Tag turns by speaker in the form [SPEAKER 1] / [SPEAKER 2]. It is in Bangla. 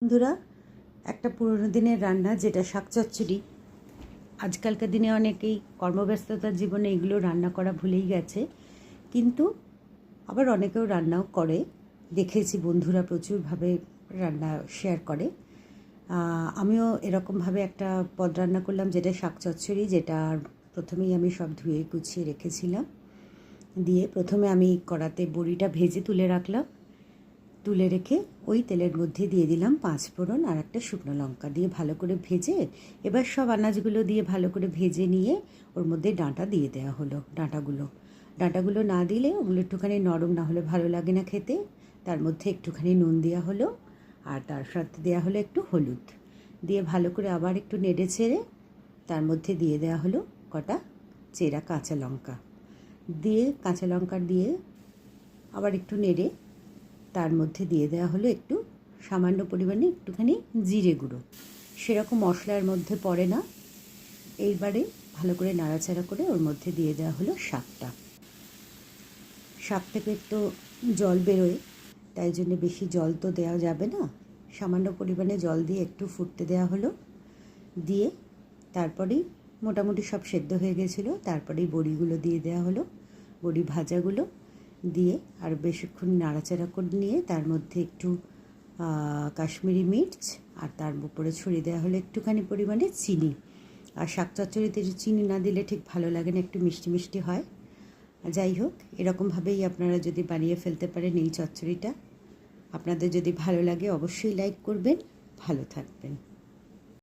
[SPEAKER 1] বন্ধুরা, একটা পুরনো দিনের রান্না যেটা শাক চচ্চড়ি। আজকালকার দিনে অনেকেই কর্মব্যস্ততার জীবনে এগুলো রান্না করা ভুলেই গেছে, কিন্তু আবার অনেকেও রান্নাও করে। দেখেছি বন্ধুরা প্রচুরভাবে রান্না শেয়ার করে। আমিও এরকমভাবে একটা পদ রান্না করলাম যেটা শাক চচ্চড়ি, যেটা প্রথমেই আমি সব ধুয়ে গুছিয়ে রেখেছিলাম। দিয়ে প্রথমে আমি কড়াতে বড়িটা ভেজে তুলে রাখলাম। তুলে রেখে ওই তেলের মধ্যে দিয়ে দিলাম 5 ফোড়ন আর একটা শুকনো লঙ্কা দিয়ে ভালো করে ভেজে, এবার সব আনাজগুলো দিয়ে ভালো করে ভেজে নিয়ে ওর মধ্যে ডাঁটা দিয়ে দেওয়া হলো। ডাঁটাগুলো না দিলে ওগুলো একটুখানি নরম না হলে ভালো লাগে না খেতে। তার মধ্যে একটুখানি নুন দেওয়া হলো, আর তার সাথে দেওয়া হলো একটু হলুদ দিয়ে ভালো করে আবার একটু নেড়ে ছেড়ে তার মধ্যে দিয়ে দেওয়া হলো কটা চেরা কাঁচা লঙ্কা দিয়ে, কাঁচা লঙ্কা দিয়ে আবার একটু নেড়ে তার মধ্যে দিয়ে দেওয়া হলো একটু সামান্য পরিমাণে একটুখানি জিরে গুঁড়ো। সেরকম মশলার মধ্যে পড়ে না। এইবারে ভালো করে নাড়াচাড়া করে ওর মধ্যে দিয়ে দেওয়া হলো শাক থেকে একটু জল বেরোয়, তাই জন্য বেশি জল তো দেওয়া যাবে না। সামান্য পরিমাণে জল দিয়ে একটু ফুটতে দেওয়া হলো। দিয়ে তারপরেই মোটামুটি সব সেদ্ধ হয়ে গেছিলো। তারপরেই বড়িগুলো দিয়ে দেওয়া হলো, বড়ি ভাজাগুলো দিয়ে আর বেশিক্ষণ নাড়াচাড়া করে নিয়ে তার মধ্যে একটু কাশ্মীরি মির্চ আর তার উপরে ছড়িয়ে দেওয়া হলো একটুখানি পরিমাণে চিনি। আর শাক চচ্চড়িতে চিনি না দিলে ঠিক ভালো লাগে না, একটু মিষ্টি মিষ্টি হয়। যাই হোক, এরকমভাবেই আপনারা যদি বানিয়ে ফেলতে পারেন এই চচ্চড়িটা। আপনাদের যদি ভালো লাগে অবশ্যই লাইক করবেন। ভালো থাকবেন।